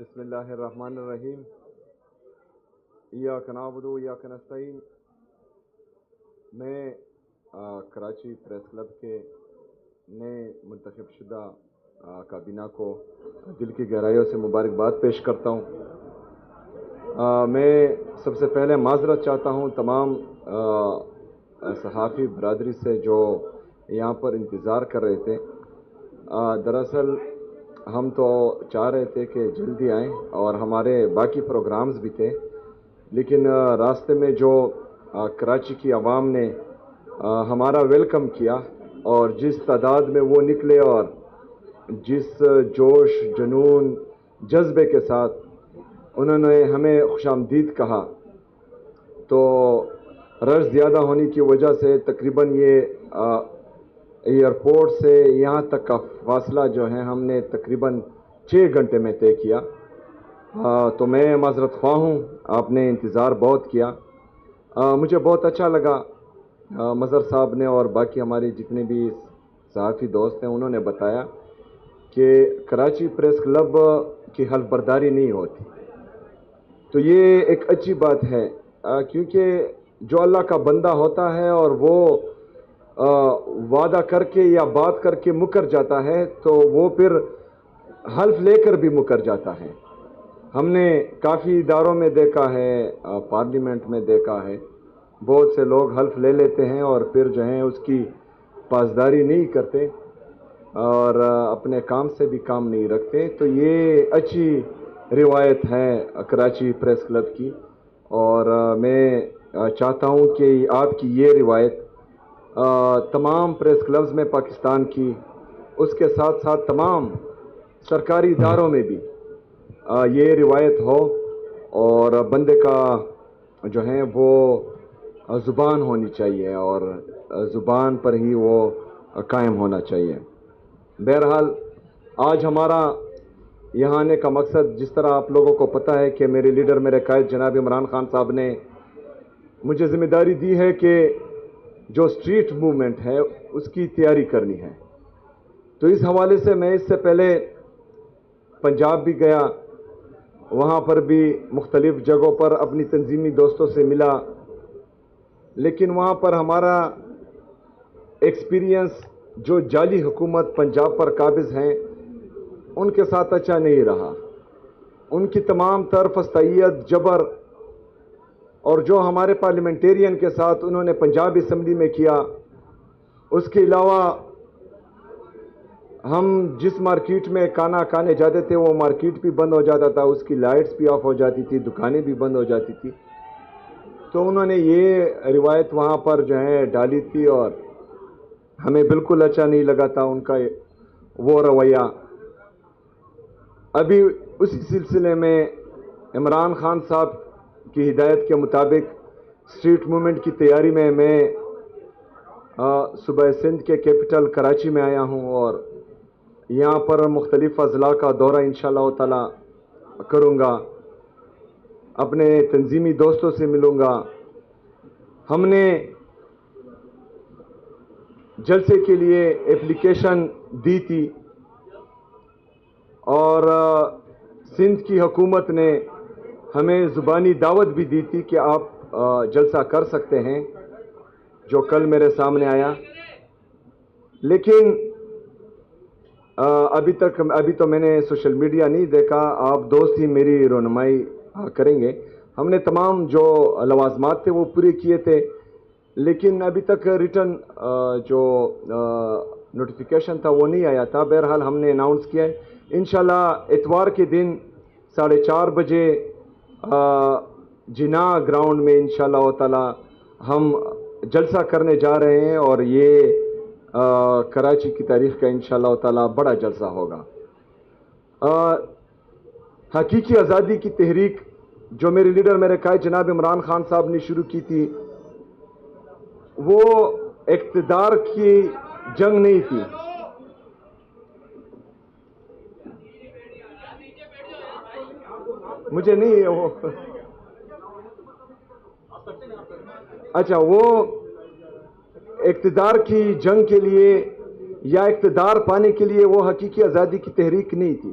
بسم اللہ الرحمن الرحیم ایاک نعبد و ایاک نستعین۔ میں کراچی پریس کلب کے نئے منتخب شدہ کابینہ کو دل کی گہرائیوں سے مبارکباد پیش کرتا ہوں۔ میں سب سے پہلے معذرت چاہتا ہوں تمام صحافی برادری سے جو یہاں پر انتظار کر رہے تھے۔ دراصل ہم تو چاہ رہے تھے کہ جلدی آئیں اور ہمارے باقی پروگرامز بھی تھے، لیکن راستے میں جو کراچی کی عوام نے ہمارا ویلکم کیا اور جس تعداد میں وہ نکلے اور جس جوش جنون جذبے کے ساتھ انہوں نے ہمیں خوش آمدید کہا، تو رش زیادہ ہونے کی وجہ سے تقریباً یہ ایئرپورٹ سے یہاں تک کا فاصلہ جو ہے ہم نے تقریباً 6 گھنٹے میں طے کیا۔ تو میں معذرت خواہ ہوں، آپ نے انتظار بہت کیا۔ مجھے بہت اچھا لگا، مظہر صاحب نے اور باقی ہمارے جتنے بھی صحافی دوست ہیں انہوں نے بتایا کہ کراچی پریس کلب کی حلف برداری نہیں ہوتی، تو یہ ایک اچھی بات ہے، کیونکہ جو اللہ کا بندہ ہوتا ہے اور وہ وعدہ کر کے یا بات کر کے مکر جاتا ہے تو وہ پھر حلف لے کر بھی مکر جاتا ہے۔ ہم نے کافی اداروں میں دیکھا ہے، پارلیمنٹ میں دیکھا ہے، بہت سے لوگ حلف لے لیتے ہیں اور پھر جو ہیں اس کی پاسداری نہیں کرتے اور اپنے کام سے بھی کام نہیں رکھتے۔ تو یہ اچھی روایت ہے کراچی پریس کلب کی، اور میں چاہتا ہوں کہ آپ کی یہ روایت تمام پریس کلبز میں پاکستان کی، اس کے ساتھ ساتھ تمام سرکاری اداروں میں بھی یہ روایت ہو، اور بندے کا جو ہے وہ زبان ہونی چاہیے اور زبان پر ہی وہ قائم ہونا چاہیے۔ بہرحال آج ہمارا یہاں آنے کا مقصد، جس طرح آپ لوگوں کو پتہ ہے کہ میرے لیڈر میرے قائد جناب عمران خان صاحب نے مجھے ذمہ داری دی ہے کہ جو اسٹریٹ موومنٹ ہے اس کی تیاری کرنی ہے، تو اس حوالے سے میں اس سے پہلے پنجاب بھی گیا، وہاں پر بھی مختلف جگہوں پر اپنی تنظیمی دوستوں سے ملا، لیکن وہاں پر ہمارا ایکسپیرینس جو جعلی حکومت پنجاب پر قابض ہیں ان کے ساتھ اچھا نہیں رہا۔ ان کی تمام تر فستائیت، جبر، اور جو ہمارے پارلیمنٹیرین کے ساتھ انہوں نے پنجاب اسمبلی میں کیا، اس کے علاوہ ہم جس مارکیٹ میں کھانا کھانے جاتے تھے وہ مارکیٹ بھی بند ہو جاتا تھا، اس کی لائٹس بھی آف ہو جاتی تھی، دکانیں بھی بند ہو جاتی تھی۔ تو انہوں نے یہ روایت وہاں پر جو ہے ڈالی تھی اور ہمیں بالکل اچھا نہیں لگا تھا ان کا وہ رویہ۔ ابھی اسی سلسلے میں عمران خان صاحب کی ہدایت کے مطابق اسٹریٹ موومنٹ کی تیاری میں صوبہ سندھ کے کیپٹل کراچی میں آیا ہوں اور یہاں پر مختلف اضلاع کا دورہ انشاءاللہ تعالی کروں گا، اپنے تنظیمی دوستوں سے ملوں گا۔ ہم نے جلسے کے لیے اپلیکیشن دی تھی اور سندھ کی حکومت نے ہمیں زبانی دعوت بھی دی تھی کہ آپ جلسہ کر سکتے ہیں، جو کل میرے سامنے آیا، لیکن ابھی تو میں نے سوشل میڈیا نہیں دیکھا، آپ دوست ہی میری رہنمائی کریں گے۔ ہم نے تمام جو لوازمات تھے وہ پورے کیے تھے، لیکن ابھی تک ریٹن جو نوٹیفیکیشن تھا وہ نہیں آیا تھا۔ بہرحال ہم نے اناؤنس کیا ہے انشاءاللہ اتوار کے دن 4:30 بجے جناح گراؤنڈ میں انشاءاللہ تعالی ہم جلسہ کرنے جا رہے ہیں، اور یہ کراچی کی تاریخ کا انشاءاللہ تعالی بڑا جلسہ ہوگا۔ حقیقی آزادی کی تحریک جو میرے لیڈر میرے قائد جناب عمران خان صاحب نے شروع کی تھی، وہ اقتدار کی جنگ نہیں تھی، مجھے نہیں وہ اچھا، وہ اقتدار کی جنگ کے لیے یا اقتدار پانے کے لیے وہ حقیقی آزادی کی تحریک نہیں تھی۔